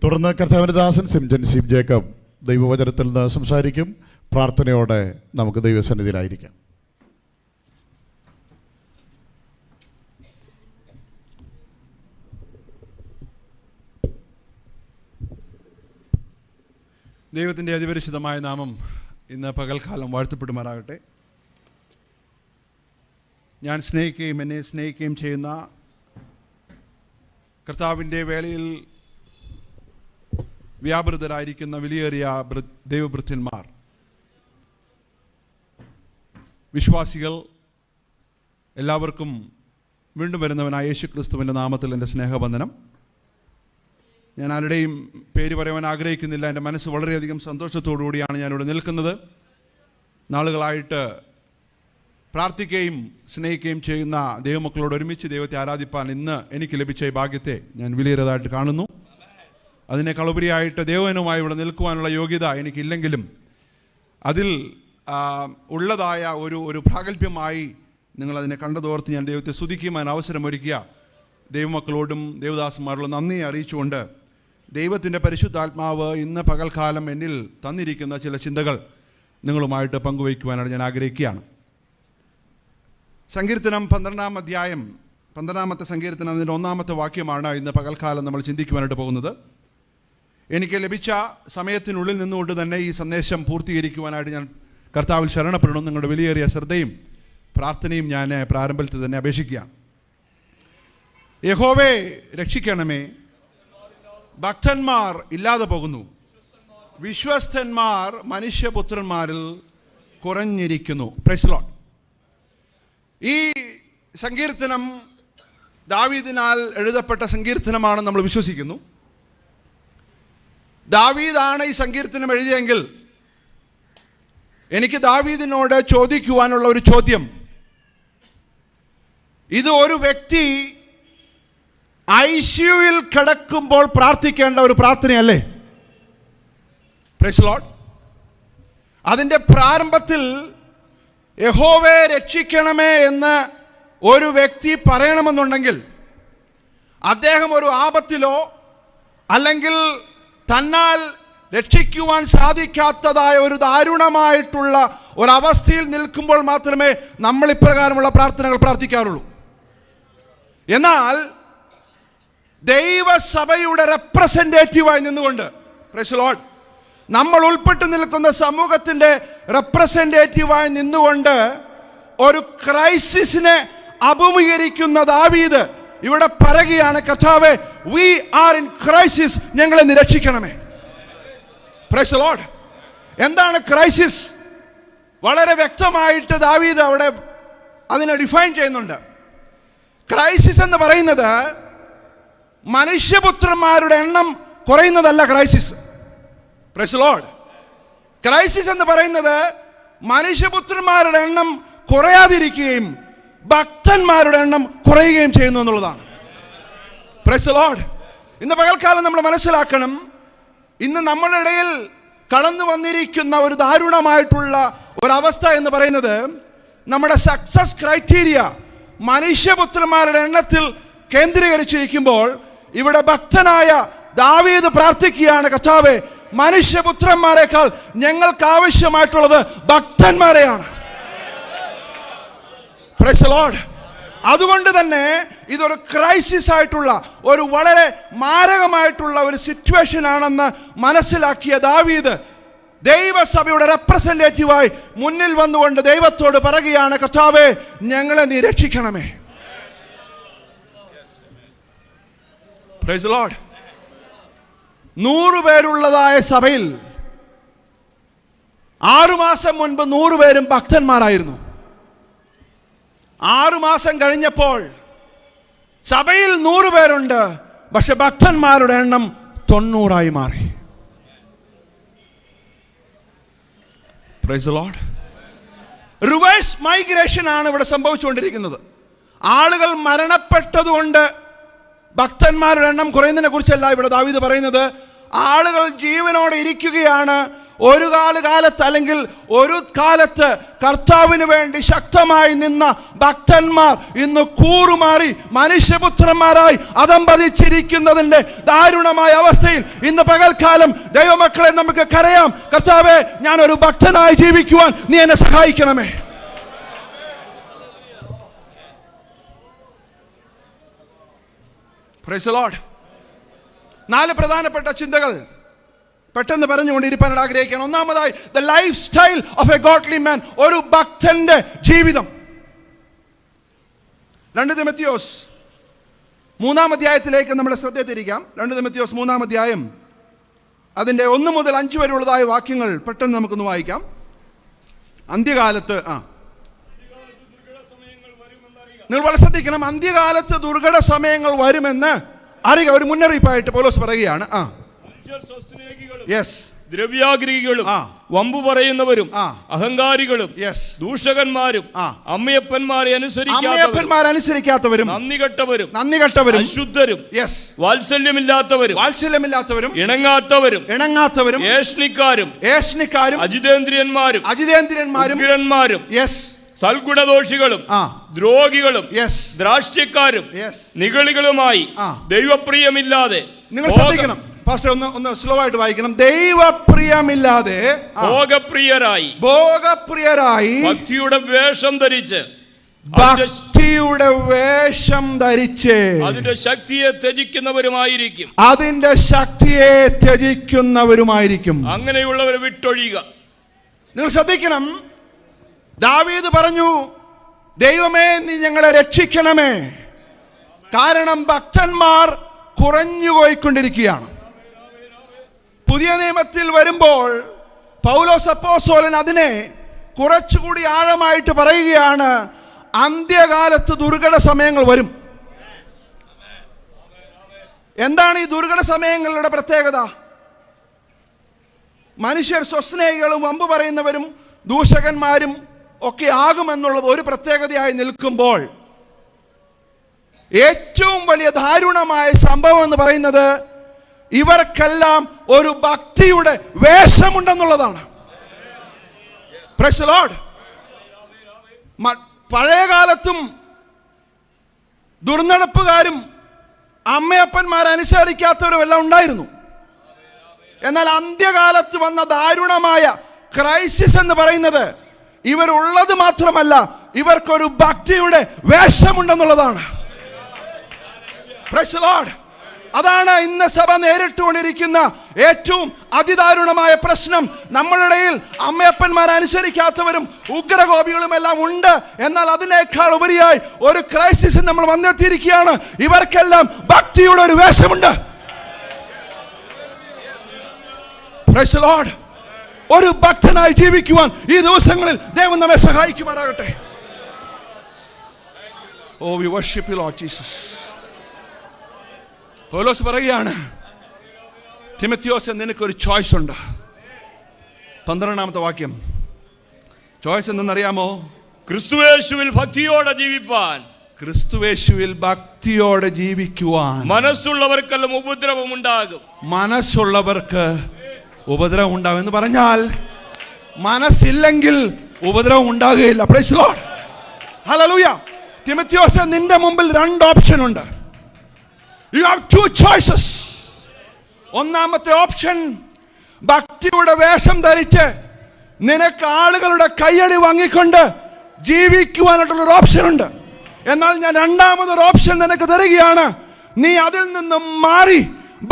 തുടർന്ന് കർത്താവിൻ്റെ ദാസൻ സിംജൻ ജേക്കബ് ദൈവവചനത്തിൽ നിന്ന് സംസാരിക്കും. പ്രാർത്ഥനയോടെ നമുക്ക് ദൈവസന്നിധിയിലായിരിക്കാം. ദൈവത്തിൻ്റെ അതിപരിശുദ്ധമായ നാമം ഇന്ന് പകൽക്കാലം വാഴ്ത്തപ്പെടുമാറാകട്ടെ. ഞാൻ സ്നേഹിക്കുകയും എന്നെ സ്നേഹിക്കുകയും ചെയ്യുന്ന കർത്താവിൻ്റെ വേലയിൽ വ്യാപൃതരായിരിക്കുന്ന വിലയേറിയ ദൈവഭൃത്യന്മാർ, വിശ്വാസികൾ എല്ലാവർക്കും വീണ്ടും വരുന്നവനായ യേശുക്രിസ്തുവിൻ്റെ നാമത്തിൽ എൻ്റെ സ്നേഹവന്ദനം. ഞാൻ ആരുടെയും പേര് പറയുവാൻ ആഗ്രഹിക്കുന്നില്ല. എൻ്റെ മനസ്സ് വളരെയധികം സന്തോഷത്തോടു കൂടിയാണ് ഞാനിവിടെ നിൽക്കുന്നത്. നാളുകളായിട്ട് പ്രാർത്ഥിക്കുകയും സ്നേഹിക്കുകയും ചെയ്യുന്ന ദൈവമക്കളോട് ഒരുമിച്ച് ദൈവത്തെ ആരാധിപ്പാൻ ഇന്ന് എനിക്ക് ലഭിച്ച ഈ ഭാഗ്യത്തെ ഞാൻ വിലയേറിയതായിട്ട് കാണുന്നു. അതിനേക്കാൾ ഉപരിയായിട്ട് ദൈവനുമായി ഇവിടെ നിൽക്കുവാനുള്ള യോഗ്യത എനിക്കില്ലെങ്കിലും അതിൽ ഉള്ളതായ ഒരു പ്രാഗൽഭ്യമായി നിങ്ങളതിനെ കണ്ടതോർത്ത് ഞാൻ ദൈവത്തെ സ്തുതിക്കുവാൻ അവസരമൊരുക്കിയ ദൈവമക്കളോടും ദേവദാസന്മാരോടും നന്ദി അറിയിച്ചുകൊണ്ട് ദൈവത്തിൻ്റെ പരിശുദ്ധാത്മാവ് ഇന്ന് പകൽക്കാലം എന്നിൽ തന്നിരിക്കുന്ന ചില ചിന്തകൾ നിങ്ങളുമായിട്ട് പങ്കുവയ്ക്കുവാനാണ് ഞാൻ ആഗ്രഹിക്കുകയാണ്. സങ്കീർത്തനം 12-ാം അധ്യായം 12-ാമത്തെ സങ്കീർത്തനം അതിൻ്റെ 1-ാമത്തെ വാക്യമാണ് ഇന്ന് പകൽക്കാലം നമ്മൾ ചിന്തിക്കുവാനായിട്ട് പോകുന്നത്. എനിക്ക് ലഭിച്ച സമയത്തിനുള്ളിൽ നിന്നുകൊണ്ട് തന്നെ ഈ സന്ദേശം പൂർത്തീകരിക്കുവാനായിട്ട് ഞാൻ കർത്താവിൽ ശരണപ്പെടണം. നിങ്ങളുടെ വിലയേറിയ ശ്രദ്ധയും പ്രാർത്ഥനയും ഞാൻ പ്രാരംഭത്തിൽ തന്നെ അപേക്ഷിക്കുക. യഹോവേ രക്ഷിക്കണമേ, ഭക്തന്മാർ ഇല്ലാതെ പോകുന്നു, വിശ്വസ്തന്മാർ മനുഷ്യപുത്രന്മാരിൽ കുറഞ്ഞിരിക്കുന്നു. Praise Lord. ഈ സങ്കീർത്തനം ദാവീദിനാൽ എഴുതപ്പെട്ട സങ്കീർത്തനമാണെന്ന് നമ്മൾ വിശ്വസിക്കുന്നു. ദാവീദാണ് ഈ സങ്കീർത്തനം എഴുതിയെങ്കിൽ എനിക്ക് ദാവീദിനോട് ചോദിക്കുവാനുള്ള ഒരു ചോദ്യം, ഇത് ഒരു വ്യക്തി ഐസിയുവിൽ കിടക്കുമ്പോൾ പ്രാർത്ഥിക്കേണ്ട ഒരു പ്രാർത്ഥനയല്ലേ? Praise Lord. അതിൻ്റെ പ്രാരംഭത്തിൽ യഹോവേ രക്ഷിക്കണമേ എന്ന് ഒരു വ്യക്തി പറയണമെന്നുണ്ടെങ്കിൽ അദ്ദേഹം ഒരു ആപത്തിലോ അല്ലെങ്കിൽ തന്നാൽ രക്ഷിക്കുവാൻ സാധിക്കാത്തതായ ഒരു ദാരുണമായിട്ടുള്ള ഒരവസ്ഥയിൽ നിൽക്കുമ്പോൾ മാത്രമേ നമ്മൾ ഇപ്രകാരമുള്ള പ്രാർത്ഥനകൾ പ്രാർത്ഥിക്കാറുള്ളൂ. എന്നാൽ ദൈവസഭയുടെ റെപ്രസെൻറ്റേറ്റീവായി നിന്നുകൊണ്ട്, പ്രൈസ് ലോർഡ്, നമ്മൾ ഉൾപ്പെട്ട് നിൽക്കുന്ന സമൂഹത്തിൻ്റെ റെപ്രസെൻറ്റേറ്റീവായി നിന്നുകൊണ്ട് ഒരു ക്രൈസിസിനെ അഭിമുഖീകരിക്കുന്ന ദാവീദ് ഇവിടെ പറയുകയാണ്, കർത്താവേ, വി ആർ ഇൻ ക്രൈസിസ്, ഞങ്ങളെ നിരക്ഷിക്കണമേ. Praise Lord. എന്താണ് ക്രൈസിസ്? വളരെ വ്യക്തമായിട്ട് ദാവീദ് അവിടെ അതിനെ ഡിഫൈൻ ചെയ്യുന്നുണ്ട്. ക്രൈസിസ് എന്ന് പറയുന്നത് മനുഷ്യപുത്രന്മാരുടെ എണ്ണം കുറയുന്നതല്ല ക്രൈസിസ്. Praise Lord. ക്രൈസിസ് എന്ന് പറയുന്നത് മനുഷ്യപുത്രന്മാരുടെ എണ്ണം കുറയാതിരിക്കുകയും ഭക്തന്മാരുടെ എണ്ണം കുറയുകയും ചെയ്യുന്നു എന്നുള്ളതാണ്. Praise Lord. ഇന്ന് പകൽക്കാലം നമ്മൾ മനസ്സിലാക്കണം, ഇന്ന് നമ്മുടെ ഇടയിൽ കടന്നു വന്നിരിക്കുന്ന ഒരു ദാരുണമായിട്ടുള്ള ഒരവസ്ഥ എന്ന് പറയുന്നത് നമ്മുടെ സക്സസ് ക്രൈറ്റീരിയ മനുഷ്യപുത്രന്മാരുടെ എണ്ണത്തിൽ കേന്ദ്രീകരിച്ചിരിക്കുമ്പോൾ ഇവിടെ ഭക്തനായ ദാവീദ് പ്രാർത്ഥിക്കുകയാണ്, കർത്താവേ, മനുഷ്യപുത്രന്മാരെക്കാൾ ഞങ്ങൾക്ക് ആവശ്യമായിട്ടുള്ളത് ഭക്തന്മാരെയാണ്. Price the Lord. അതുകൊണ്ട് തന്നെ ഇതൊരു ക്രൈസിസ് ആയിട്ടുള്ള ഒരു വളരെ മാരകമായിട്ടുള്ള ഒരു സിറ്റുവേഷൻ ആണെന്ന് മനസ്സിലാക്കിയ ദാവീദ് ദൈവസഭയുടെ റെപ്രസെൻറ്റേറ്റീവായി മുന്നിൽ വന്നുകൊണ്ട് ദൈവത്തോട് പറയുകയാണ്, കർത്താവേ, ഞങ്ങളെ നീ രക്ഷിക്കണമേ. Price the Lord. 100 പേരുള്ളതായ സഭയിൽ 6 മാസം മുൻപ് 100 പേരും ഭക്തന്മാരായിരുന്നു. 6 മാസം കഴിഞ്ഞപ്പോൾ സഭയിൽ 100 പേരുണ്ട്, പക്ഷെ ഭക്തന്മാരുടെ എണ്ണം 90 മാറി. Price the Lord. Reverse migration ആണ് ഇവിടെ സംഭവിച്ചുകൊണ്ടിരിക്കുന്നത്. ആളുകൾ മരണപ്പെട്ടതുകൊണ്ട് ഭക്തന്മാരുടെ എണ്ണം കുറയുന്നതിനെ കുറിച്ചല്ല ഇവിടെ ദാവീദ് പറയുന്നത്. ആളുകൾ ജീവനോടെ ഇരിക്കുകയാണ്, ഒരു കാലത്ത് അല്ലെങ്കിൽ ഒരു കാലത്ത് കർത്താവിന് വേണ്ടി ശക്തമായി നിന്ന ഭക്തന്മാർ ഇന്ന് കൂറുമാറി മനുഷ്യപുത്രന്മാരായി അധംപതിച്ചിരിക്കുന്നതിൻ്റെ ദാരുണമായ അവസ്ഥയിൽ ഇന്ന് പകൽക്കാലം ദൈവമക്കളെ നമുക്ക് കരയാം. കർത്താവേ, ഞാനൊരു ഭക്തനായി ജീവിക്കുവാൻ നീ എന്നെ സഹായിക്കണമേ. Price the Lord. 4 പ്രധാനപ്പെട്ട ചിന്തകൾ പെട്ടെന്ന് പറഞ്ഞുകൊണ്ടിരിക്കാൻ ആഗ്രഹിക്കുകയാണ്. ഒന്നാമതായി, the lifestyle of a godly man, ഒരു ഭക്തന്റെ ജീവിതം. 2 തിമോത്തിയോസ് 3-ാം അധ്യായത്തിലേക്ക് നമ്മുടെ ശ്രദ്ധ തിരിക്കാം. 2 തിമോത്തിയോസ് 3-ാം അധ്യായം അതിൻ്റെ 1 മുതൽ 5 വരെയുള്ളതായ വാക്യങ്ങൾ പെട്ടെന്ന് നമുക്കൊന്ന് വായിക്കാം. അന്ത്യകാലത്ത് നിങ്ങൾ വളരെ ശ്രദ്ധിക്കണം. അന്ത്യകാലത്ത് ദുർഘട സമയങ്ങൾ വരുമെന്ന് അറിയുക. ഒരു മുന്നറിയിപ്പായിട്ട് പൗലോസ് പറയുകയാണ്. ദ്രവ്യാഗ്രഹികളും വമ്പു പറയുന്നവരും അഹങ്കാരികളും ദൂഷകന്മാരും അമ്മയപ്പന്മാരെ അനുസരിക്കാത്തവരും നന്ദികെട്ടവരും അശുദ്ധരും വാത്സല്യമില്ലാത്തവരും ഇണങ്ങാത്തവരും ഏഷ്ണിക്കാരും അജിതേന്ദ്രിയന്മാരും സൽഗുണദോഷികളും ദ്രോഹികളും ദ്രാഷ്ട്യക്കാരും നിഗളികളുമായി ദൈവപ്രിയമില്ലാതെ. നിങ്ങൾ ശ്രദ്ധിക്കണം പാസ്റ്റർ, ഒന്ന് സ്ലോ ആയിട്ട് വായിക്കണം. ദൈവപ്രിയമില്ലാതെ ഭോഗപ്രിയരായി ഭക്തിയുടെ വേഷം ധരിച്ച് അതിന്റെ ശക്തിയെ ത്യജിക്കുന്നവരുമായിരിക്കും. അങ്ങനെയുള്ളവരെ വിട്ടൊഴിയുക. നിങ്ങൾ ശ്രദ്ധിക്കണം. ദാവീദ് പറഞ്ഞു, ദൈവമേ നീ ഞങ്ങളെ രക്ഷിക്കണമേ, കാരണം ഭക്തന്മാർ കുറഞ്ഞുപോയിക്കൊണ്ടിരിക്കുകയാണ്. പുതിയ നിയമത്തിൽ വരുമ്പോൾ പൗലോസ് അപ്പോസ്തലൻ അതിനെ കുറച്ചുകൂടി ആഴമായിട്ട് പറയുകയാണ്. അന്ത്യകാലത്ത് ദുർഘട സമയങ്ങൾ വരും. എന്താണ് ഈ ദുർഘട സമയങ്ങളുടെ പ്രത്യേകത? മനുഷ്യർ സ്വസ്നേഹികളും വമ്പ് പറയുന്നവരും ദൂഷകന്മാരും ഒക്കെ ആകുമെന്നുള്ളത് ഒരു പ്രത്യേകതയായി നിൽക്കുമ്പോൾ, ഏറ്റവും വലിയ ദാരുണമായ സംഭവം എന്ന് പറയുന്നത് ഇവർക്കെല്ലാം ഒരു ഭക്തിയുടെ വേഷമുണ്ടെന്നുള്ളതാണ്. Price the Lord. പഴയ കാലത്തും ദുർനടപ്പുകാരും അമ്മയപ്പന്മാരനുസരിക്കാത്തവരും എല്ലാം ഉണ്ടായിരുന്നു. എന്നാൽ അന്ത്യകാലത്ത് വന്ന ദാരുണമായ ക്രൈസിസ് എന്ന് പറയുന്നത് ഇവരുള്ളത് മാത്രമല്ല, ഇവർക്കൊരു ഭക്തിയുടെ വേഷമുണ്ടെന്നുള്ളതാണ്. Price the Lord. അതാണ് ഇന്ന് സഭ നേരിട്ടുകൊണ്ടിരിക്കുന്ന ഏറ്റവും അതിദാരുണമായ പ്രശ്നം. നമ്മളുടെ ഇടയിൽ അമ്മയപ്പന്മാരെ അനുസരിക്കാത്തവരും ഉഗ്രകോപികളും എല്ലാം ഉണ്ട്. എന്നാൽ അതിനേക്കാൾ ഉപരിയായി ഒരു ക്രൈസിസ് നമ്മൾ വന്നെത്തിയിരിക്കുകയാണ്. ഇവർക്കെല്ലാം ഭക്തിയുടെ ഒരു വേഷമുണ്ട്. Price the lord. ഒരു ഭക്തനായി ജീവിക്കുവാൻ ഈ ദിവസങ്ങളിൽ ദൈവം നമ്മെ സഹായിക്കുമാറാകട്ടെ. Oh, we worship you Lord Jesus. പൗലോസ് പറയുകയാണ്, തിമോത്തിയോസേ, നിനക്കൊരു ചോയ്സ് ഉണ്ട്. 12-ാമത്തെ വാക്യം. ചോയ്സ് എന്തെന്നറിയാമോ? ക്രിസ്തുയേശുവിൽ ഭക്തിയോടെ ജീവിക്കുവാൻ മനസ്സുള്ളവർക്കെല്ലാം ഉപദ്രവം ഉണ്ടാകും. മനസ്സുള്ളവർക്ക് ഉപദ്രവം ഉണ്ടാകും എന്ന് പറഞ്ഞാൽ മനസ്സില്ലെങ്കിൽ ഉപദ്രവം ഉണ്ടാകുകയില്ല. Price the Lord. ഹല്ലേലൂയ. തിമോത്തിയോസേ, നിന്റെ മുമ്പിൽ 2 ഓപ്ഷൻ ഉണ്ട്. You have 2 choices. ഒന്നാമത്തെ ഓപ്ഷൻ, ഭക്തിയുടെ വേഷം ധരിച്ച് നിനക്ക് ആളുകളുടെ കയ്യടി വാങ്ങിക്കൊണ്ട് ജീവിക്കുവാനായിട്ടുള്ളൊരു ഓപ്ഷൻ ഉണ്ട്. എന്നാൽ ഞാൻ 2-ാമതൊരു ഓപ്ഷൻ നിനക്ക് തരികയാണ്. നീ അതിൽ നിന്നും മാറി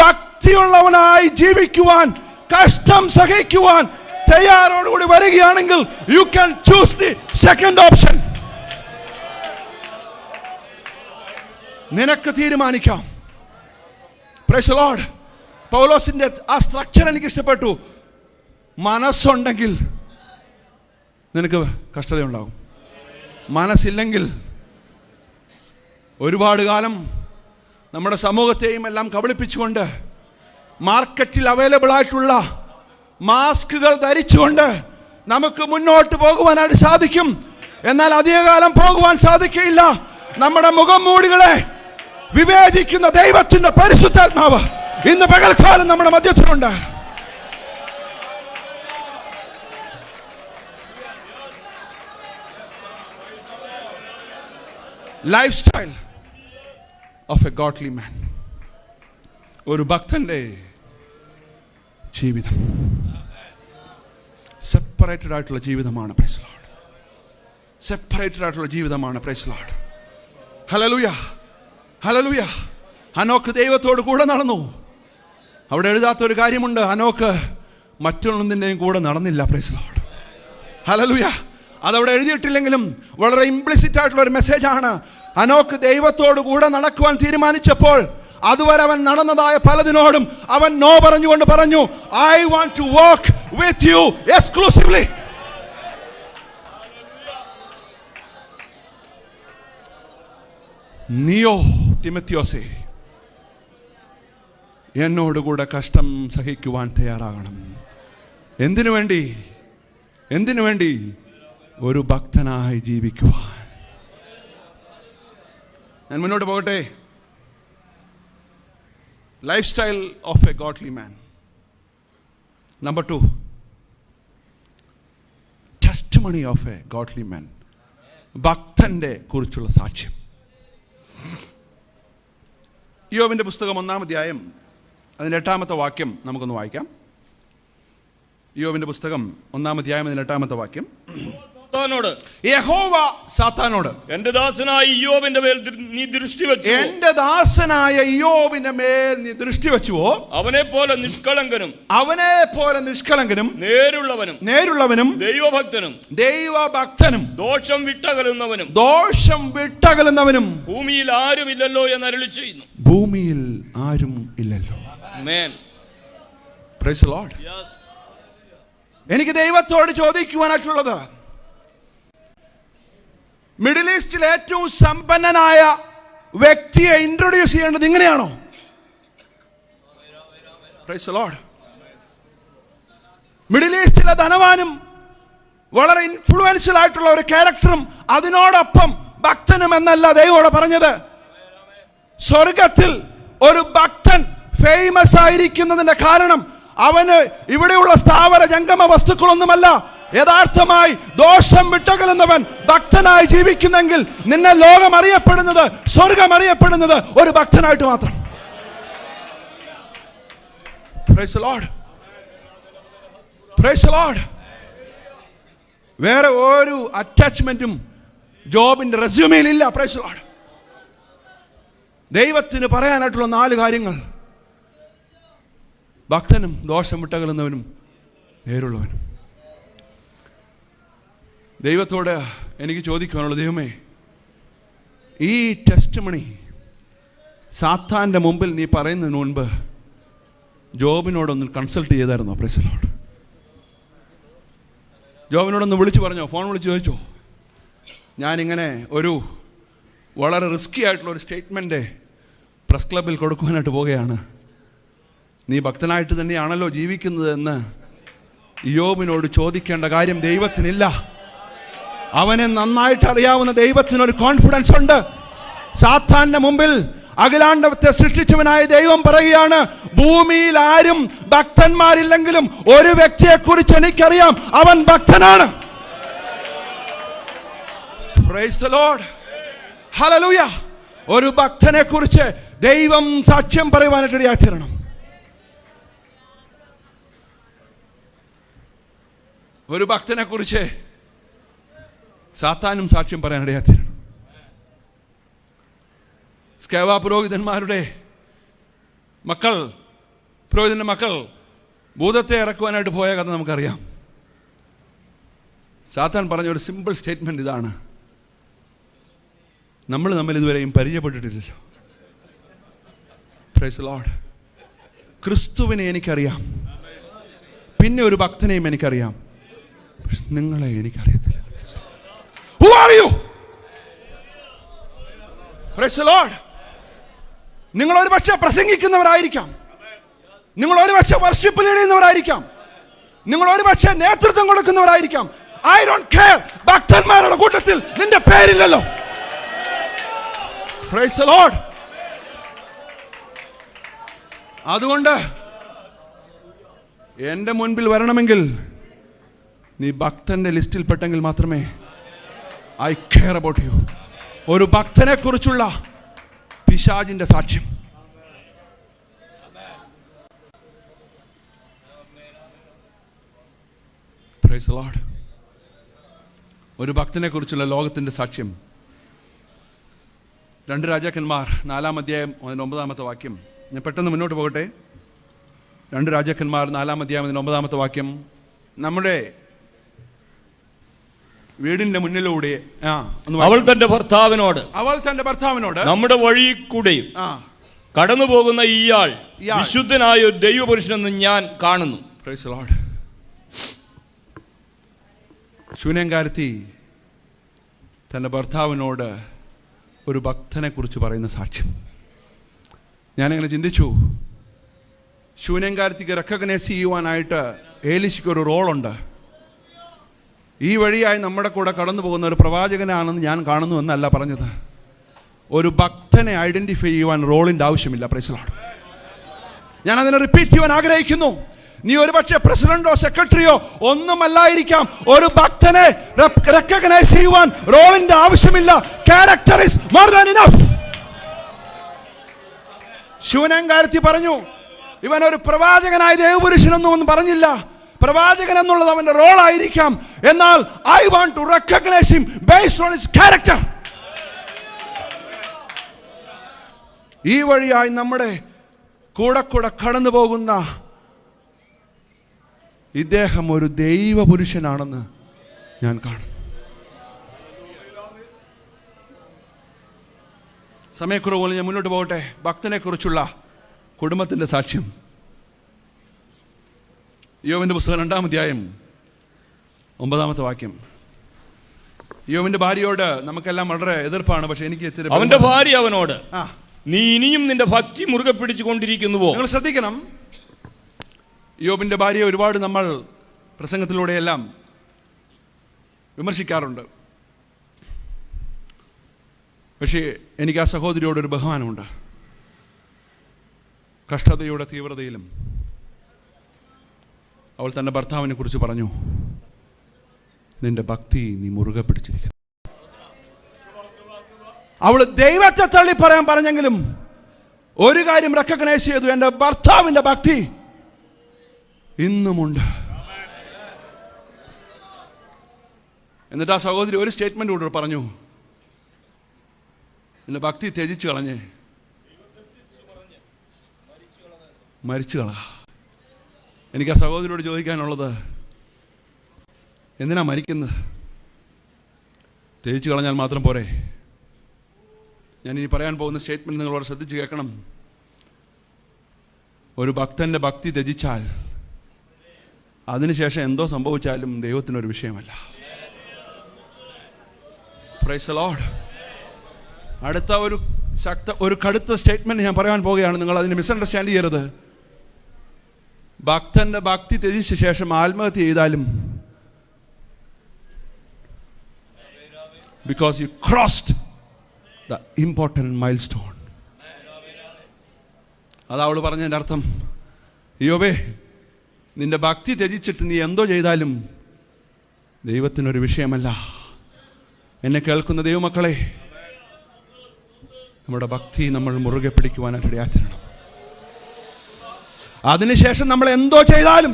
ഭക്തിയുള്ളവനായി ജീവിക്കുവാൻ, കഷ്ടം സഹിക്കുവാൻ തയ്യാറോടുകൂടി വരികയാണെങ്കിൽ you can choose the second option. നിനക്ക് തീരുമാനിക്കാം. Price the Lord. പൗലോസിന്റെ ആ സ്ട്രക്ചർ എനിക്ക് ഇഷ്ടപ്പെട്ടു. മനസ്സുണ്ടെങ്കിൽ നിനക്ക് കഷ്ടതയുണ്ടാകും. മനസ്സില്ലെങ്കിൽ ഒരുപാട് കാലം നമ്മുടെ സമൂഹത്തെയും എല്ലാം കബളിപ്പിച്ചുകൊണ്ട് മാർക്കറ്റിൽ അവൈലബിൾ ആയിട്ടുള്ള മാസ്കുകൾ ധരിച്ചുകൊണ്ട് നമുക്ക് മുന്നോട്ട് പോകുവാനായിട്ട് സാധിക്കും. എന്നാൽ അധികകാലം പോകുവാൻ സാധിക്കില്ല. നമ്മുടെ മുഖം മൂടികളെ വിവേചിക്കുന്ന ദൈവത്തിന്റെ പരിശുദ്ധാത്മാവ് ഇന്ന് പകൽക്കാലം നമ്മുടെ മധ്യത്തിലുണ്ട്. Lifestyle of a godly man. ഒരു ഭക്തന്റെ ജീവിതം സെപ്പറേറ്റഡ് ആയിട്ടുള്ള ജീവിതമാണ്. Price the Lord. സെപ്പറേറ്റഡ് ആയിട്ടുള്ള ജീവിതമാണ്. Price the Lord. Hallelujah, hallelujah. Hanok ദൈവത്തോട് കൂടെ നടന്നു. അവിടെ എഴുതാത്തൊരു കാര്യമുണ്ട്, ഹനോക്ക് മറ്റൊന്നിൻ്റെയും കൂടെ നടന്നില്ല. Price the Lord. ഹല്ലേലൂയ. അതവിടെ എഴുതിയിട്ടില്ലെങ്കിലും വളരെ ഇംപ്ലിസിറ്റ് ആയിട്ടുള്ള ഒരു മെസ്സേജാണ്. ഹനോക്ക് ദൈവത്തോട് കൂടെ നടക്കുവാൻ തീരുമാനിച്ചപ്പോൾ അതുവരെ അവൻ നടന്നതായ പലതിനോടും അവൻ നോ പറഞ്ഞുകൊണ്ട് പറഞ്ഞു, I want to walk with you exclusively. നീയോ തിമോത്തിയോസേ എന്നോടുകൂടെ കഷ്ടം സഹിക്കുവാൻ തയ്യാറാകണം. എന്തിനു വേണ്ടി? എന്തിനു വേണ്ടി? ഒരു ഭക്തനായി ജീവിക്കുവാൻ. ഞാൻ മുന്നോട്ട് പോകട്ടെ. Lifestyle of a godly man. Number 2, testimony of a godly man. ഭക്തന്റെ കുറിച്ചുള്ള സാക്ഷ്യം. യോബിന്റെ പുസ്തകം 1-ാം അധ്യായം അതിൻ്റെ 8-ാമത്തെ വാക്യം നമുക്കൊന്ന് വായിക്കാം. യോബിന്റെ പുസ്തകം 1-ാം അധ്യായം അതിൻ്റെ 8-ാമത്തെ വാക്യം. യഹോവ സാത്താനോട്, എന്റെ ദാസനായ ഇയ്യോബിന്റെ മേൽ നീ ദൃഷ്ടി വെച്ചു, എന്റെ ദാസനായ ഇയ്യോബിന്റെ മേൽ നീ ദൃഷ്ടി വെച്ചുവോ? അവനെ പോലെ നിഷ്കളങ്കനും നേരുള്ളവനും ദൈവഭക്തനും ദോഷം വിട്ടകലുന്നവനും ഭൂമിയിൽ ആരുമില്ലല്ലോ എന്ന് അരുളി ചെയ്യുന്നു. ഭൂമിയിൽ ആരും ഇല്ലല്ലോ. ആമേൻ. Praise the Lord. എനിക്ക് ദൈവത്തോട് ചോദിക്കുവാനായിട്ടുള്ളത്, മിഡിൽ ഈസ്റ്റിൽ ഏറ്റവും സമ്പന്നനായ വ്യക്തിയെ ഇൻട്രൊഡ്യൂസ് ചെയ്യേണ്ടത് ഇങ്ങനെയാണോ? Price the Lord. മിഡിൽ ഈസ്റ്റിലെ ധനവാനും വളരെ ഇൻഫ്ലുവൻഷ്യൽ ആയിട്ടുള്ള ഒരു ക്യാരക്ടറും അതിനോടൊപ്പം ഭക്തനും എന്നല്ല ദൈവം പറഞ്ഞത്. സ്വർഗത്തിൽ ഒരു ഭക്തൻ ഫേമസ് ആയിരിക്കുന്നതിന്റെ കാരണം അവന് ഇവിടെയുള്ള സ്ഥാവര ജംഗമ വസ്തുക്കളൊന്നുമല്ല. യഥാർത്ഥമായി ദോഷം വിട്ടകലുന്നവൻ ഭക്തനായി ജീവിക്കുന്നെങ്കിൽ നിന്നെ ലോകം അറിയപ്പെടുന്നത്, സ്വർഗം അറിയപ്പെടുന്നത് ഒരു ഭക്തനായിട്ട് മാത്രം. Price the Lord. Price the Lord. വേറെ ഒരു അറ്റാച്ച്മെന്റും ജോബിന്റെ റെസ്യൂമേയിൽ ഇല്ല. Price the Lord. ദൈവത്തിന് പറയാനായിട്ടുള്ള 4 കാര്യങ്ങൾ: ഭക്തനും ദോഷം വിട്ടകലുന്നവനും നേരുള്ളവനും. ദൈവത്തോട് എനിക്ക് ചോദിക്കാനുള്ളത്, ദൈവമേ, ഈ ടെസ്റ്റിമണി സാത്താൻ്റെ മുമ്പിൽ നീ പറയുന്നതിന് മുൻപ് ജോബിനോടൊന്ന് കൺസൾട്ട് ചെയ്തായിരുന്നോ? Praise the Lord. ജോബിനോടൊന്ന് വിളിച്ചു പറഞ്ഞോ? ഫോൺ വിളിച്ച് ചോദിച്ചോ? ഞാനിങ്ങനെ ഒരു വളരെ റിസ്കി ആയിട്ടുള്ള ഒരു സ്റ്റേറ്റ്മെൻറ്റ് പ്രസ് ക്ലബിൽ കൊടുക്കുവാനായിട്ട് പോവുകയാണ്, നീ ഭക്തനായിട്ട് തന്നെയാണല്ലോ ജീവിക്കുന്നത് എന്ന് യോബിനോട് ചോദിക്കേണ്ട കാര്യം ദൈവത്തിനില്ല. അവനെ നന്നായിട്ട് അറിയാവുന്ന ദൈവത്തിനൊരു കോൺഫിഡൻസ് ഉണ്ട്. സാത്താന്റെ മുമ്പിൽ അഖിലാണ്ടത്തെ സൃഷ്ടിച്ചവനായ ദൈവം പറയുകയാണ്, ഭൂമിയിൽ ആരും ഭക്തന്മാരില്ലെങ്കിലും ഒരു വ്യക്തിയെ കുറിച്ച് എനിക്കറിയാം, അവൻ ഭക്തനാണ്. Praise the Lord. ഹല്ലേലൂയ. ഒരു ഭക്തനെ കുറിച്ച് ദൈവം സാക്ഷ്യം പറയുവാനായിട്ട് ഇടയായിത്തീരണം. ഒരു ഭക്തനെ കുറിച്ച് സാത്താനും സാക്ഷ്യം പറയാനിടയാത്തീരണം. സ്കേവ പുരോഹിതന്മാരുടെ പുരോഹിതന്റെ മക്കൾ ഭൂതത്തെ ഇറക്കുവാനായിട്ട് പോയ കഥ നമുക്കറിയാം. സാത്താൻ പറഞ്ഞ ഒരു സിമ്പിൾ സ്റ്റേറ്റ്മെന്റ് ഇതാണ്: നമ്മൾ തമ്മിൽ ഇതുവരെയും പരിചയപ്പെട്ടിട്ടില്ലല്ലോ. Price the Lord. ക്രിസ്തുവിനെ എനിക്കറിയാം, പിന്നെ ഒരു ഭക്തനെയും എനിക്കറിയാം, നിങ്ങളെ എനിക്കറിയത്തില്ല. Who are you? Praise the Lord. നിങ്ങൾ ഒരു പക്ഷേ പ്രസംഗിക്കുന്നവരായിരിക്കാം, നിങ്ങൾ ഒരു പക്ഷേ വർഷിപ്പ് ലീഡുന്നവരായിരിക്കാം, നിങ്ങൾ ഒരു പക്ഷേ നേതൃത്വം കൊടുക്കുന്നവരായിരിക്കാം. I don't care. ഭക്തന്മാരുടെ കൂട്ടത്തിൽ നിന്റെ പേരില്ലല്ലോ. Praise the Lord. അതുകൊണ്ട് എൻ്റെ മുൻപിൽ വരണമെങ്കിൽ നീ ഭക്തന്റെ ലിസ്റ്റിൽ പെട്ടെങ്കിൽ മാത്രമേ I care about you. ഒരു ഭക്തനെ കുറിച്ചുള്ള പിശാചിന്റെ സാക്ഷ്യം. Price the lord. ഒരു ഭക്തനെ കുറിച്ചുള്ള ലോകത്തിന്റെ സാക്ഷ്യം. 2 രാജാക്കന്മാർ 4-ാം അധ്യായം 9-ാമത്തെ വാക്യം. ഞാൻ പെട്ടെന്ന് മുന്നോട്ട് പോകട്ടെ. 2 രാജാക്കന്മാർ 4-ാം അധ്യായം 9-ാമത്തെ വാക്യം. നമ്മുടെ വീടിന്റെ മുന്നിലൂടെ അവൾ തന്റെ ഭർത്താവിനോട് നമ്മുടെ വഴി കൂടെയും കടന്നു പോകുന്ന ഇയാൾ വിശുദ്ധനായ ഒരു ദൈവപുരുഷനെന്ന് ഞാൻ കാണുന്നു. Price the Lord. ശൂന്യംകാരത്തി തന്റെ ഭർത്താവിനോട് ഒരു ഭക്തനെ കുറിച്ച് പറയുന്ന സാക്ഷ്യം. ഞാനിങ്ങനെ ചിന്തിച്ചു, ശൂന്യംകാരത്തിക്ക് റെക്കഗ്നൈസ് ചെയ്യുവാനായിട്ട് ഏലിശയ്ക്ക് ഒരു റോളുണ്ട്. ഈ വഴിയായി നമ്മുടെ കൂടെ കടന്നു പോകുന്ന ഒരു പ്രവാചകനാണെന്ന് ഞാൻ കാണുന്നു എന്നല്ല പറഞ്ഞത്. ഒരു ഭക്തനെ ഐഡന്റിഫൈ ചെയ്യുവാൻ റോളിൻ്റെ ആവശ്യമില്ല. Price the Lord. ഞാൻ അതിനെ റിപ്പീറ്റ് ചെയ്യുവാൻ ആഗ്രഹിക്കുന്നു. നീ ഒരു പക്ഷേ പ്രസിഡന്റോ സെക്രട്ടറിയോ ഒന്നുമല്ലായിരിക്കാം. ഒരു ഭക്തനെ റെക്കഗ്നൈസ് ചെയ്യുവാൻ റോളിൻ്റെ ആവശ്യമില്ല. Character is more than enough. ശൂന്യംകാരത്തി പറഞ്ഞു, ഇവൻ ഒരു പ്രവാചകനായ ദേവപുരുഷനൊന്നും പറഞ്ഞില്ല. പ്രവാചകൻ എന്നുള്ളത് അവന്റെ റോൾ ആയിരിക്കാം. എന്നാൽ I want to recognise him based on his character. ഈ വഴിയായി നമ്മുടെ കൂടെ കടന്നു പോകുന്ന ഇദ്ദേഹം ഒരു ദൈവപുരുഷനാണെന്ന് ഞാൻ കാണും. സമയക്കുറവ് ഞാൻ മുന്നോട്ട് പോകട്ടെ. ഭക്തനെ കുറിച്ചുള്ള കുടുംബത്തിന്റെ സാക്ഷ്യം. യോബിന്റെ പുസ്തകം 2-ാം അധ്യായം 9-ാമത്തെ വാക്യം. യോബിന്റെ ഭാര്യയോട് നമുക്കെല്ലാം വളരെ എതിർപ്പാണ്. പക്ഷെ എനിക്ക് അവന്റെ ഭാര്യ അവനോട്, നീ ഇനിയും നിന്റെ ഭക്തി മുറുകെ പിടിച്ചുകൊണ്ടിരിക്കുന്നുവോ? നിങ്ങൾ ശ്രദ്ധിക്കണം, യോബിന്റെ ഭാര്യയെ ഒരുപാട് നമ്മൾ പ്രസംഗത്തിലൂടെയെല്ലാം വിമർശിക്കാറുണ്ട്. പക്ഷേ എനിക്ക് ആ സഹോദരിയോടൊരു ബഹുമാനമുണ്ട്. കഷ്ടതയുടെ തീവ്രതയിലും അവൾ തൻ്റെ ഭർത്താവിനെ കുറിച്ച് പറഞ്ഞു, നിന്റെ ഭക്തി നീ മുറുകെ പിടിച്ചിരിക്കുന്നു. അവൾ ദൈവത്തെ തള്ളി പറയാൻ പറഞ്ഞെങ്കിലും ഒരു കാര്യം റെക്കഗ്നൈസ് ചെയ്തു, എൻ്റെ ഭർത്താവിൻ്റെ ഭക്തി ഇന്നുമുണ്ട്. എന്നിട്ട് ആ സഹോദരി ഒരു സ്റ്റേറ്റ്മെന്റ് കൂടെ പറഞ്ഞു, എൻ്റെ ഭക്തി ത്യജിച്ചു കളഞ്ഞ് മരിച്ചു കള. എനിക്ക് ആ സഹോദരിയോട് ചോദിക്കാനുള്ളത്, എന്തിനാ മരിക്കുന്നത്? ത്യജിച്ചു കളഞ്ഞാൽ മാത്രം പോരെ? ഞാനിനി പറയാൻ പോകുന്ന സ്റ്റേറ്റ്മെന്റ് നിങ്ങൾ വളരെ ശ്രദ്ധിച്ച് കേൾക്കണം. ഒരു ഭക്തൻ്റെ ഭക്തി ത്യജിച്ചാൽ അതിനുശേഷം എന്തോ സംഭവിച്ചാലും ദൈവത്തിനൊരു വിഷയമല്ല. Price the Lord. അടുത്ത ഒരു കടുത്ത സ്റ്റേറ്റ്മെന്റ് ഞാൻ പറയാൻ പോവുകയാണ്. നിങ്ങൾ അതിനെ മിസ്അണ്ടർസ്റ്റാൻഡ് ചെയ്യരുത്. ഭക്തന്റെ ഭക്തി ത്യജിച്ച ശേഷം ആത്മഹത്യ ചെയ്താലും because you crossed the important milestone. അതവൾ പറഞ്ഞതിൻ്റെ അർത്ഥം, യോബേ, നിന്റെ ഭക്തി ത്യജിച്ചിട്ട് നീ എന്തോ ചെയ്താലും ദൈവത്തിനൊരു വിഷയമല്ല. എന്നെ കേൾക്കുന്ന ദൈവമക്കളെ, നമ്മുടെ ഭക്തി നമ്മൾ മുറുകെ പിടിക്കുവാനായിട്ട് ഇടയാത്തിരണം. അതിനുശേഷം നമ്മൾ എന്തോ ചെയ്താലും,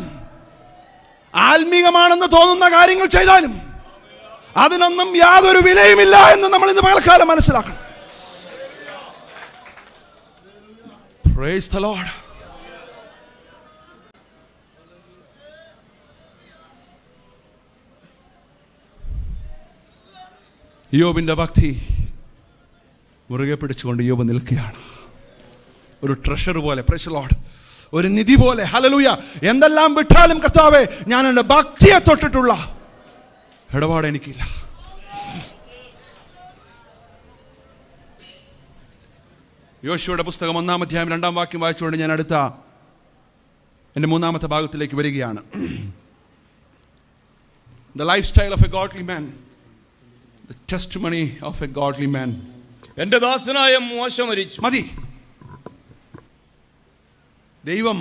ആത്മീകമാണെന്ന് തോന്നുന്ന കാര്യങ്ങൾ ചെയ്താലും അതിനൊന്നും യാതൊരു വിലയുമില്ല എന്ന് നമ്മൾ ഇന്ന് പകൽക്കാലം മനസ്സിലാക്കണം. Praise the Lord. യോബിന്റെ ഭക്തി മുറുകെ പിടിച്ചുകൊണ്ട് യോബ് നിൽക്കുകയാണ്. ഒരു ട്രഷർ പോലെ, പ്രൈസ് ദി ലോർഡ്, ഒരു നിധി പോലെ. ഹല്ലേലൂയ. എന്തെല്ലാം വിട്ടാലും കർത്താവേ, ഞാൻ എൻ്റെ ഭക്തിയെ തൊട്ടിട്ടുള്ള ഇടപാട് എനിക്കില്ല. യോശുവയുടെ പുസ്തകം 1-ാം അധ്യായം 2-ാം വാക്യം വായിച്ചുകൊണ്ട് ഞാൻ അടുത്ത എൻ്റെ 3-ാമത്തെ ഭാഗത്തിലേക്ക് വരികയാണ്. The lifestyle of a godly man, the testimony of a godly man. എൻ്റെ ദാസനായ മോശ മരിച്ചു. മതി. ദൈവം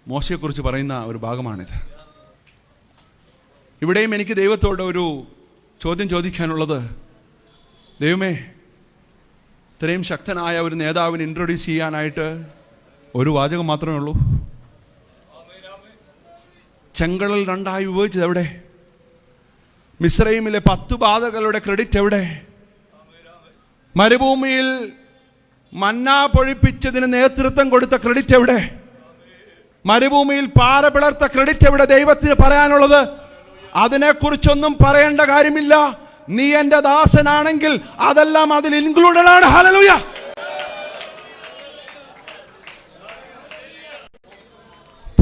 മോശയെക്കുറിച്ച് പറയുന്ന ഒരു ഭാഗമാണിത്. ഇവിടെയും എനിക്ക് ദൈവത്തോട് ഒരു ചോദ്യം ചോദിക്കാനുള്ളത്, ദൈവമേ, ഇത്രയും ശക്തനായ ഒരു നേതാവിനെ ഇൻട്രൊഡ്യൂസ് ചെയ്യാനായിട്ട് ഒരു വാചകം മാത്രമേ ഉള്ളൂ. ചെങ്കടൽ രണ്ടായി വിഭജിച്ചത് എവിടെ? മിസ്രൈമിലെ 10 ബാധകളുടെ ക്രെഡിറ്റ് എവിടെ? മരുഭൂമിയിൽ മന്ന പൊഴിപ്പിച്ചതിന് നേതൃത്വം കൊടുത്ത ക്രെഡിറ്റ് എവിടെ? മരുഭൂമിയിൽ പാറ പിളർത്ത ക്രെഡിറ്റ് എവിടെ? ദൈവത്തിന് പറയാനുള്ളത് അതിനെക്കുറിച്ചൊന്നും പറയേണ്ട കാര്യമില്ല. നീ എൻ്റെ ദാസനാണെങ്കിൽ അതെല്ലാം അതിൽ ഇൻക്ലൂഡഡ് ആണ്. ഹല്ലേലൂയ.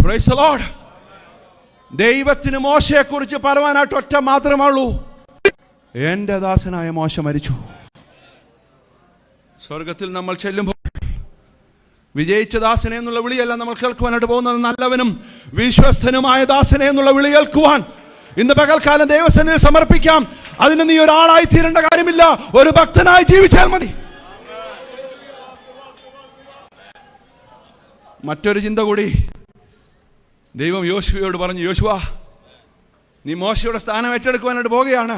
Price the Lord. ദൈവത്തിന് മോശയെക്കുറിച്ച് പറയാനായിട്ട് ഒറ്റ മാത്രമേ ഉള്ളൂ. എൻ്റെ ദാസനായ മോശ മരിച്ചു. സ്വർഗത്തിൽ നമ്മൾ ചെല്ലുമ്പോൾ വിജയിച്ച ദാസനെ എന്നുള്ള വിളിയല്ല നമ്മൾ കേൾക്കുവാനായിട്ട് പോകുന്നത്. നല്ലവനും വിശ്വസ്തനുമായ ദാസനെ എന്നുള്ള വിളി കേൾക്കുവാൻ ഇന്ന് പകൽക്കാലം ദൈവസന്നിധിയിൽ സമർപ്പിക്കാം. അതിന് നീ ഒരാളായി തീരേണ്ട കാര്യമില്ല, ഒരു ഭക്തനായി ജീവിച്ചാൽ മതി. മറ്റൊരു ചിന്ത കൂടി ദൈവം യോശുവയോട് പറഞ്ഞു, യോശുവ, നീ മോശയുടെ സ്ഥാനം ഏറ്റെടുക്കുവാനായിട്ട് പോവുകയാണ്.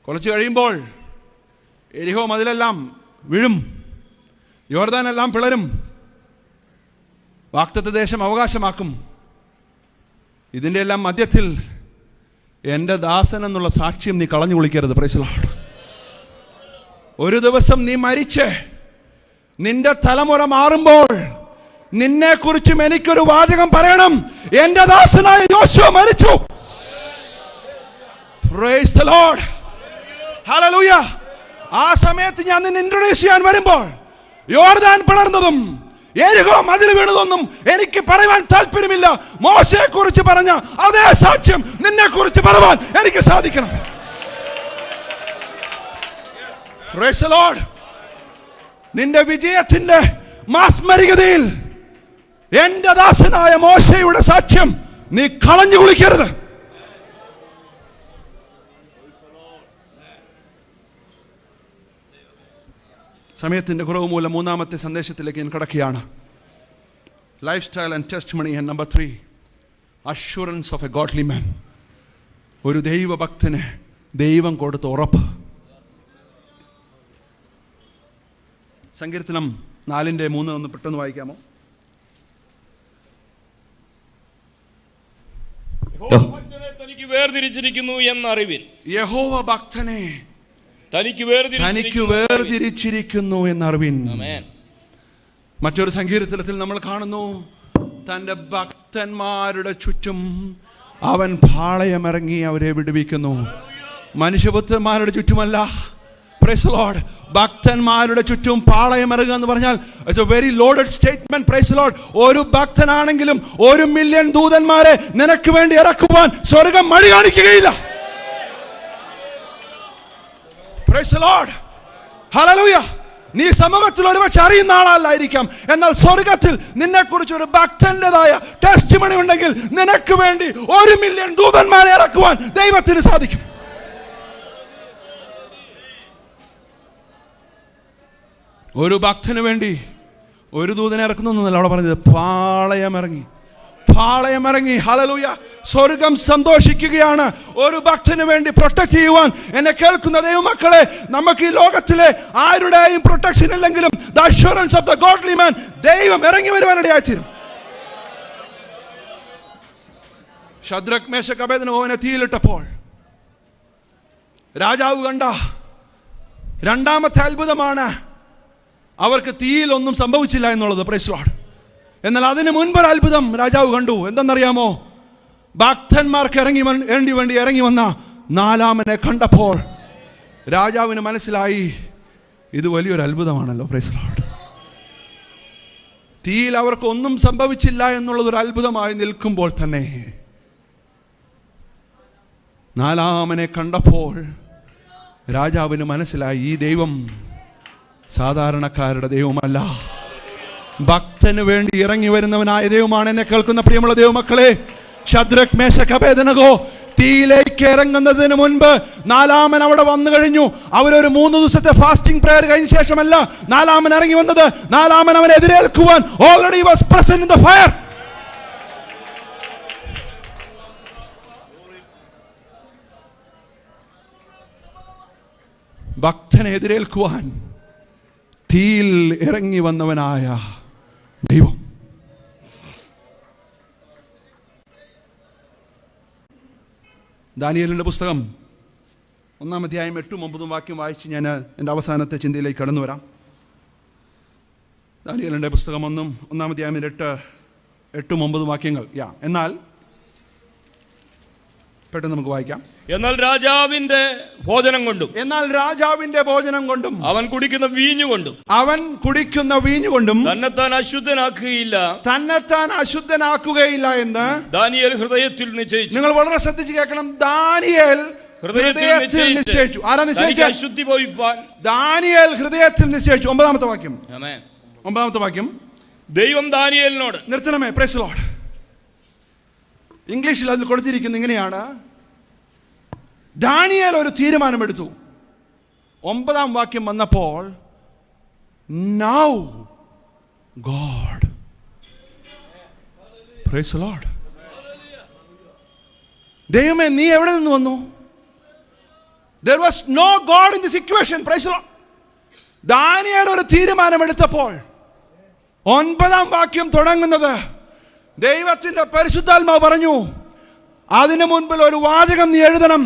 കുറച്ച് കഴിയുമ്പോൾ എരിഹോ മതിലെല്ലാം വീഴും, യോർദാനെല്ലാം പിളരും, വാഗ്ദത്ത ദേശം അവകാശമാക്കും. ഇതിൻ്റെ എല്ലാം മധ്യത്തിൽ എൻ്റെ ദാസൻ എന്നുള്ള സാക്ഷ്യം നീ കളഞ്ഞു കുളിക്കരുത്. Price the lord. ഒരു ദിവസം നീ മരിച്ച് നിന്റെ തലമുറ മാറുമ്പോൾ നിന്നെക്കുറിച്ചും എനിക്കൊരു വാചകം പറയണം, എൻ്റെ ദാസനായ യോശുവ മരിച്ചു. Price the Lord. ഹല്ലേലൂയ. ആ സമയത്ത് ഞാൻ നിന്നെ ഇൻട്രൊഡ്യൂസ് ചെയ്യാൻ വരുമ്പോൾ യോർദാൻ പിളർന്നതും യെരിഹോ മതിൽ വീണതൊന്നും എനിക്ക് പറയുവാൻ താല്പര്യമില്ല. മോശയെ കുറിച്ച് പറഞ്ഞ അതേ സാക്ഷ്യം നിന്നെ കുറിച്ച് പറയാൻ എനിക്ക് സാധിക്കണം. Price the Lord. നിന്റെ വിജയത്തിന്റെ മാസ്മരികതയിൽ എൻ്റെ ദാസനായ മോശയുടെ സാക്ഷ്യം നീ കളഞ്ഞു കുളിക്കരുത്. സമയത്തിൻ്റെ കുറവ് മൂലം മൂന്നാമത്തെ സന്ദേശത്തിലേക്ക് ഞാൻ കടക്കുകയാണ്. Lifestyle and testimony. And number 3, assurance of a godly man. ഒരു ദൈവഭക്തന് ദൈവം കൊടുത്ത ഉറപ്പ്. സങ്കീർത്തനം 4:3 ഒന്ന് പെട്ടെന്ന് വായിക്കാമോ? തനിക്ക് വേർതിരിച്ചിരിക്കുന്നു എന്നറിവിൻ. യഹോവ ഭക്തനെ തനിക്ക് വേർതിരിച്ചിരിക്കുന്നു എന്നറിവിൻ. മറ്റൊരു സങ്കീർത്തനത്തിൽ നമ്മൾ കാണുന്നു, തൻ്റെ ഭക്തന്മാരുടെ ചുറ്റും അവൻ പാളയമിറങ്ങി അവരെ വിടുവിക്കുന്നു. മനുഷ്യപുത്രന്മാരുടെ ചുറ്റുമല്ല. Praise the lord. ഭക്തന്മാരുടെ ചുറ്റും പാളയമിറങ്ങുക എന്ന് പറഞ്ഞാൽ it's a very loaded statement. Praise the lord. ഒരു ഭക്തനാണെങ്കിലും 1 മില്യൺ ദൂതന്മാരെ നിനക്ക് വേണ്ടി ഇറക്കുവാൻ സ്വർഗം മടി കാണിക്കുകയില്ല. Praise the Lord. ഹല്ലേലൂയ. നീ സമൂഹത്തിൽ ഒരുപക്ഷെ അറിയുന്ന ആളല്ലായിരിക്കാം, എന്നാൽ സ്വർഗത്തിൽ നിന്നെക്കുറിച്ച് ഒരു ഭക്തന്റേതായ ടെസ്റ്റിമണി ഉണ്ടെങ്കിൽ നിനക്ക് വേണ്ടി 1 മില്യൺ ദൂതന്മാരെ ഇറക്കുവാൻ ദൈവത്തിന് സാധിക്കും. ഒരു ഭക്തന് വേണ്ടി ഒരു ദൂതനെ ഇറക്കുന്നു എന്നല്ല അവിടെ പറഞ്ഞത്, പാളയമിറങ്ങി. ഹല്ലേലൂയ. സ്വർഗം സന്തോഷിക്കുകയാണ് ഒരു ഭക്തന് വേണ്ടി പ്രൊട്ടക്ട് ചെയ്യുവാൻ. എന്നെ കേൾക്കുന്ന ദൈവമക്കളെ, നമുക്ക് ഈ ലോകത്തിലെ ആരുടെയും പ്രൊട്ടക്ഷൻ ഇല്ലെങ്കിലും the assurance of the godly man, ദൈവം ഇറങ്ങി വരുവാനിടയായിത്തീരും. ശദ്രക് മേശക് അബേദ്നെഗോവിനെ തീയിലിട്ടപ്പോൾ രാജാവ് കണ്ട രണ്ടാമത്തെ അത്ഭുതമാണ് അവർക്ക് തീയിലൊന്നും സംഭവിച്ചില്ല എന്നുള്ളത്. Price the Lord. എന്നാൽ അതിന് മുൻപൊരു അത്ഭുതം രാജാവ് കണ്ടു. എന്തെന്നറിയാമോ? ഭക്തന്മാർക്ക് ഇറങ്ങി വന്ന 4-ാമനെ കണ്ടപ്പോൾ രാജാവിന് മനസ്സിലായി, ഇത് വലിയൊരു അത്ഭുതമാണല്ലോ. Price the Lord. തീയിൽ അവർക്ക് ഒന്നും സംഭവിച്ചില്ല എന്നുള്ളതൊരു അത്ഭുതമായി നിൽക്കുമ്പോൾ തന്നെ 4-ാമനെ കണ്ടപ്പോൾ രാജാവിന് മനസ്സിലായി, ഈ ദൈവം സാധാരണക്കാരുടെ ദൈവമല്ല, ഭക്തന് വേണ്ടി ഇറങ്ങി വരുന്നവനായ ദൈവമാണ്. എന്നെ കേൾക്കുന്ന പ്രിയമുള്ള ദൈവമക്കളെ, ശദ്രക് മേശക് അബേദ്നെഗോ തീയിലേക്ക് ഇറങ്ങുന്നതിന് മുൻപ് 4-ാമൻ അവിടെ വന്നു കഴിഞ്ഞു. അവരൊരു 3 ദിവസത്തെ ഫാസ്റ്റിംഗ് പ്രയർ കഴിഞ്ഞ ശേഷമല്ല 4-ാമൻ ഇറങ്ങി വന്നത്. 4-ാമൻ അവനെ എതിരേൽക്കുവാൻ already was present in the fire. ഭക്തനെ എതിരേൽക്കുവാൻ തീയിൽ ഇറങ്ങി വന്നവനായ ദൈവം. ദാനിയേലിൻ്റെ പുസ്തകം 1-ാം അധ്യായം 8-9 വാക്യം വായിച്ച് ഞാൻ എൻ്റെ അവസാനത്തെ ചിന്തയിലേക്ക് കടന്നു വരാം. ദാനിയേലിൻ്റെ പുസ്തകം 1-ാം അധ്യായം 8-9 വാക്യങ്ങൾ. എന്നാൽ പെട്ടെന്ന് നമുക്ക് വായിക്കാം. എന്നാൽ രാജാവിന്റെ ഭോജനം കൊണ്ടും അവൻ കുടിക്കുന്ന വീഞ്ഞുകൊണ്ടും തന്നെത്താൻ അശുദ്ധനാക്കുകയില്ല എന്ന് ദാനിയേൽ ഹൃദയത്തിൽ നിശ്ചയിച്ചു. നിങ്ങൾ വളരെ ശ്രദ്ധിച്ച് കേൾക്കണം. ദാനിയേൽ ഹൃദയത്തിൽ നിശ്ചയിച്ചു. ആരാ നിശ്ചയിച്ചു? അശുദ്ധി പോയിപ്പാൻ ദാനിയേൽ ഹൃദയത്തിൽ നിശ്ചയിച്ചു. 9-ാമത്തെ വാക്യം. ദൈവം ദാനിയേലിനോട്, നിർത്തണമേ, പ്രൈസ് ദി ലോർഡ്. ഇംഗ്ലീഷിൽ അതിൽ കൊടുത്തിരിക്കുന്നത് ഇങ്ങനെയാണ്: ദാനിയേൽ ഒരു തീരുമാനമെടുത്തു. 9-ാം വാക്യം വന്നപ്പോൾ, now God, price the Lord. ദൈവമേ, നീ എവിടെ നിന്ന് വന്നു? There was no God in this equation. Praise the Lord. Daniel ഒരു തീരുമാനമെടുത്തപ്പോൾ 9-ാം വാക്യം തുടങ്ങുന്നത്, ദൈവത്തിന്റെ പരിശുദ്ധാത്മാവ് പറഞ്ഞു, അതിനു മുൻപിൽ ഒരു വാചകം നീ എഴുതണം.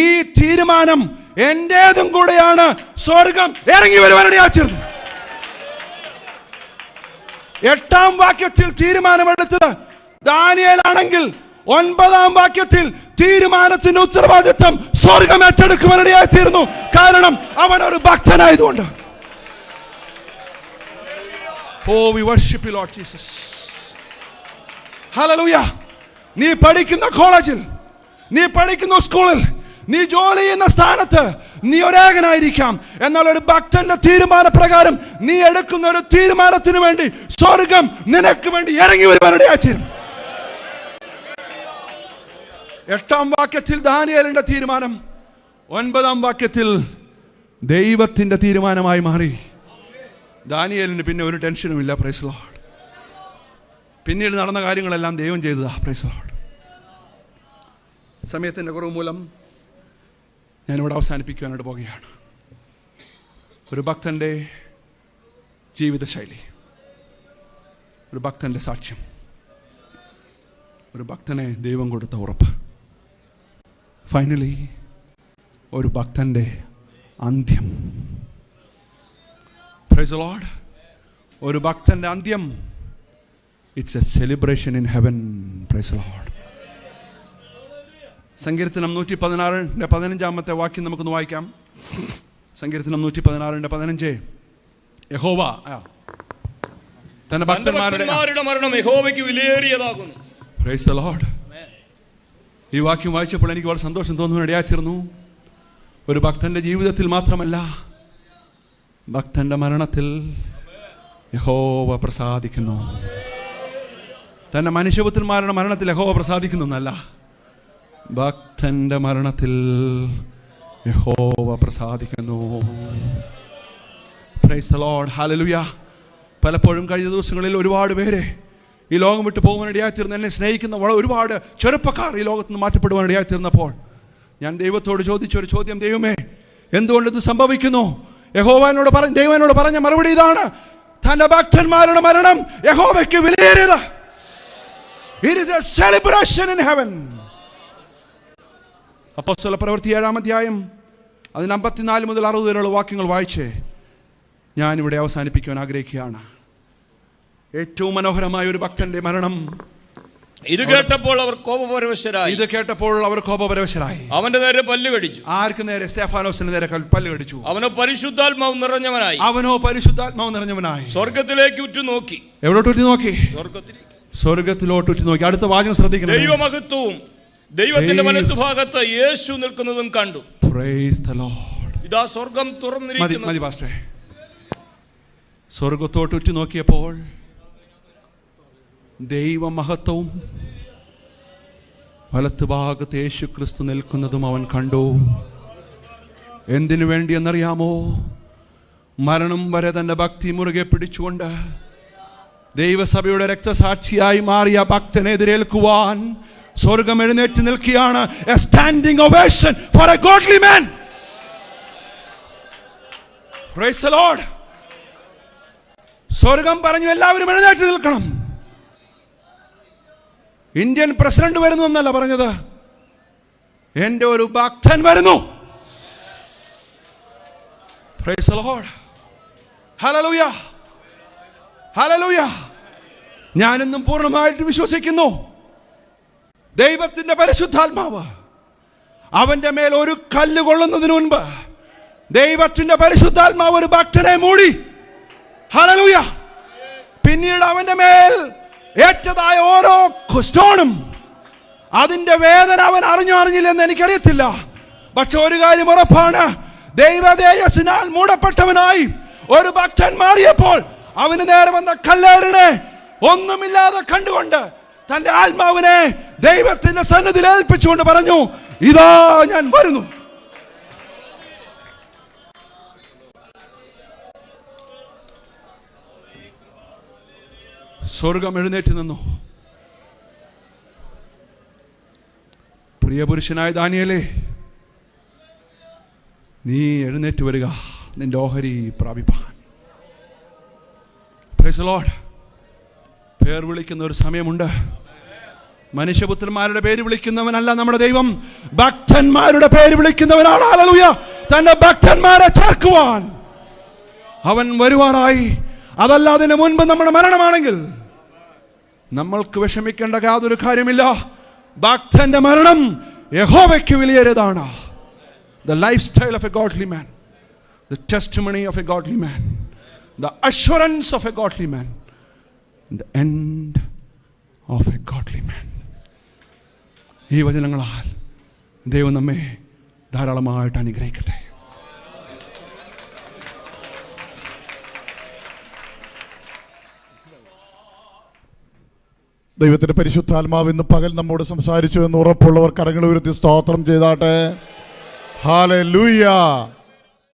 ഈ തീരുമാനം എന്റേതും കൂടെയാണ്. സ്വർഗം ഇറങ്ങി വരുവാനിടയായിത്തീർന്നു. 8-ാം വാക്യത്തിൽ തീരുമാനമെടുത്തത് ദാനിയേൽ ആണെങ്കിൽ 9-ാം വാക്യത്തിൽ തീരുമാനത്തിന്റെ ഉത്തരവാദിത്വം സ്വർഗം ഏറ്റെടുക്കുവാനിടയായിത്തീർന്നു. കാരണം അവൻ ഒരു ഭക്തനായതുകൊണ്ട്. Oh, we worship you, Lord Jesus. Hallelujah. നീ പഠിക്കുന്ന കോളേജിൽ, നീ പഠിക്കുന്ന സ്കൂളിൽ, നീ ജോലി ചെയ്യുന്ന സ്ഥാനത്ത് നീ ഒരേകനായിരിക്കാം. എന്നാൽ ഒരു ഭക്തന്റെ തീരുമാനപ്രകാരം നീ എടുക്കുന്ന ഒരു തീരുമാനത്തിന് വേണ്ടി സ്വർഗം നിനക്ക് വേണ്ടി ഇറങ്ങി വരുവാനിടയായിത്തീരും. 8-ാം വാക്യത്തിൽ ദാനിയേലിന്റെ തീരുമാനം 9-ാം വാക്യത്തിൽ ദൈവത്തിന്റെ തീരുമാനമായി മാറി. ദാനിയേലിന് പിന്നെ ഒരു ടെൻഷനും ഇല്ല. Price the Lord. പിന്നീട് നടന്ന കാര്യങ്ങളെല്ലാം ദൈവം ചെയ്തതാ. Price the Lord. സമയത്തിൻ്റെ കുറവ് മൂലം ഞാനിവിടെ അവസാനിപ്പിക്കുവാനായിട്ട് പോകുകയാണ്. ഒരു ഭക്തൻ്റെ ജീവിതശൈലി, ഒരു ഭക്തൻ്റെ സാക്ഷ്യം, ഒരു ഭക്തനെ ദൈവം കൊടുത്ത ഉറപ്പ്, ഫൈനലി ഒരു ഭക്തൻ്റെ അന്ത്യം. Price the lord. ഒരു ഭക്തൻ്റെ അന്ത്യം, it's A celebration in heaven. Price the Lord. സങ്കീർത്തനം 116-15 വാക്യം നമുക്കൊന്ന് വായിക്കാം. സങ്കീർത്തനം 116-15. യഹോവ തന്റെ ഭക്തന്മാരുടെ മരണം യഹോവയ്ക്ക് വിലയേറിയതാകുന്നു. Price the Lord. ഈ വാക്യം വായിച്ചപ്പോൾ എനിക്ക് വളരെ സന്തോഷം തോന്നുവാനിടയായിത്തീർന്നു. ഒരു ഭക്തന്റെ ജീവിതത്തിൽ മാത്രമല്ല, ഭക്തന്റെ മരണത്തിൽ യഹോവ പ്രസാദിക്കുന്നു. തന്റെ മനുഷ്യപുത്രന്മാരുടെ മരണത്തിൽ യഹോവ പ്രസാദിക്കുന്നു എന്നല്ല, ഭക്തന്റെ മരണത്തിൽ യഹോവ പ്രസാദിക്കുന്നു. Praise the Lord. ഹല്ലേലൂയ. പലപ്പോഴും കഴിഞ്ഞ ദിവസങ്ങളിൽ ഒരുപാട് പേര് ഈ ലോകം വിട്ട് പോകുവാനിടയായിത്തീർന്നു. എന്നെ സ്നേഹിക്കുന്ന ഒരുപാട് ചെറുപ്പക്കാർ ഈ ലോകത്ത് നിന്ന് മാറ്റപ്പെടുവാനിടയായിത്തീർന്നപ്പോൾ ഞാൻ ദൈവത്തോട് ചോദിച്ചൊരു ചോദ്യം, ദൈവമേ, എന്തുകൊണ്ട് ഇത് സംഭവിക്കുന്നു? ദൈവം എന്നോട് പറഞ്ഞ മറുപടി ഇതാണ്: തന്റെ ഭക്തന്മാരുടെ മരണം യഹോവയ്ക്ക് വിലയേറിയത്. It is a celebration in heaven. അപ്പോസ്തലപ്രവൃത്തി 7-ാം അധ്യായം അതിന് 54 മുതൽ 60 വരെയുള്ള വാക്യങ്ങൾ വായിച്ച് ഞാനിവിടെ അവസാനിപ്പിക്കുവാൻ ആഗ്രഹിക്കുകയാണ്. ഏറ്റവും മനോഹരമായ ഒരു ഭക്തന്റെ മരണം. ഇത് കേട്ടപ്പോൾ അവർ കോപപരവശരായി. അവന്റെ നേരെ പല്ല് കടിച്ചു. ആർക്ക് നേരെ? സ്തെഫാനോസിന് നേരെ പല്ല് കടിച്ചു. അവനോ പരിശുദ്ധാത്മാവ് നിറഞ്ഞവനായി സ്വർഗത്തിലേക്ക് ഉറ്റുനോക്കി. എവിടോട്ട് ഉറ്റുനോക്കി? സ്വർഗത്തിലോട്ട് ഉറ്റുനോക്കി. അടുത്ത വാചകം ശ്രദ്ധിക്കണം. ദൈവമഹത്വവും ദൈവത്തിന്റെ വലത്തുഭാഗത്ത് യേശു നിൽക്കുന്നതും കണ്ടു. Price the Lord. ഇതാ സ്വർഗം തുറന്നിരിക്കുന്നു. മതി പാസ്റ്റേ. സ്വർഗത്തോട്ട് ഉറ്റുനോക്കിയപ്പോൾ ദൈവമഹത്വവും വലത്തുഭാഗത്ത് യേശു ക്രിസ്തു നിൽക്കുന്നതും അവൻ കണ്ടു. എന്തിനു വേണ്ടി എന്നറിയാമോ? മരണം വരെ തന്റെ ഭക്തി മുറുകെ പിടിച്ചുകൊണ്ട് ദൈവസഭയുടെ രക്തസാക്ഷിയായി മാറിയ ഭക്തനെ എതിരേൽക്കുവാൻ സ്വർഗം എഴുന്നേറ്റ് നിൽക്കുകയാണ്. A standing ovation for a godly man. Praise the Lord. സ്വർഗം പറഞ്ഞു എല്ലാവരും എഴുന്നേറ്റ് നിൽക്കണം. ഇന്ത്യൻ പ്രസിഡന്റ് വരുന്നു എന്നല്ല പറഞ്ഞത്, എൻ്റെ ഒരു ഭക്തൻ വരുന്നു. Praise the Lord. Hallelujah. Hallelujah. ഞാനെന്നും പൂർണ്ണമായിട്ട് വിശ്വസിക്കുന്നു, ദൈവത്തിന്റെ പരിശുദ്ധാത്മാവ് അവന്റെ മേൽ ഒരു കല്ല് കൊള്ളുന്നതിന് മുൻപ് ദൈവത്തിന്റെ പരിശുദ്ധാത്മാവ് ഒരു ഭക്തനെ മൂടി. ഹല്ലേലൂയ. പിന്നീട് അവന്റെ മേൽ ഏറ്റതായ ഓരോ സ്റ്റോണും അതിന്റെ വേദന അവൻ അറിഞ്ഞില്ലെന്ന് എനിക്കറിയത്തില്ല. പക്ഷെ ഒരു കാര്യം ഉറപ്പാണ്, ദൈവതേജസ്സിനാൽ മൂടപ്പെട്ടവനായി ഒരു ഭക്തൻ മാറിയപ്പോൾ അവന് നേരെ വന്ന കല്ലേറിനെ ഒന്നുമില്ലാതെ കണ്ടുകൊണ്ട് തന്റെ ആത്മാവിനെ ദൈവത്തിന്റെ സന്നിധിയിൽ ഏൽപ്പിച്ചുകൊണ്ട് പറഞ്ഞു, ഇതാ ഞാൻ വരുന്നു. സ്വർഗം എഴുന്നേറ്റ് നിന്നു. പ്രിയപുരുഷനായ ദാനിയേലേ, നീ എഴുന്നേറ്റ് വരിക, നിന്റെ ഓഹരി പ്രാപിപ്പാൻ. Price the Lord. പേർ വിളിക്കുന്ന ഒരു സമയമുണ്ട്. മനുഷ്യപുത്രന്മാരുടെ പേര് വിളിക്കുന്നവനല്ല നമ്മുടെ ദൈവം, ഭക്തന്മാരുടെ പേര് വിളിക്കുന്നവനാണ്. ഹല്ലേലൂയ. തന്റെ ഭക്തന്മാരെ ചേർക്കുവാൻ അവൻ വരുവാനായി. അതല്ല അതിന് മുൻപ് നമ്മുടെ മരണമാണെങ്കിൽ നമ്മൾക്ക് വിഷമിക്കേണ്ട യാതൊരു കാര്യമില്ല. ഭക്തന്റെ മരണം യഹോവയ്ക്ക് വിലയേറിയതാണ്. The lifestyle of a godly man, the testimony of a godly man, the assurance of a godly man, and the end of a godly man. ഈ വചനങ്ങളാൽ ദൈവം നമ്മെ ധാരാളമായിട്ട് അനുഗ്രഹിക്കട്ടെ. ദൈവത്തിന്റെ പരിശുദ്ധാത്മാവ് ഇന്ന് പകൽ നമ്മോട് സംസാരിച്ചു എന്ന് ഉറപ്പുള്ളവർ കരങ്ങൾ ഉയർത്തി സ്തോത്രം ചെയ്താട്ടെ. ഹല്ലേലൂയ.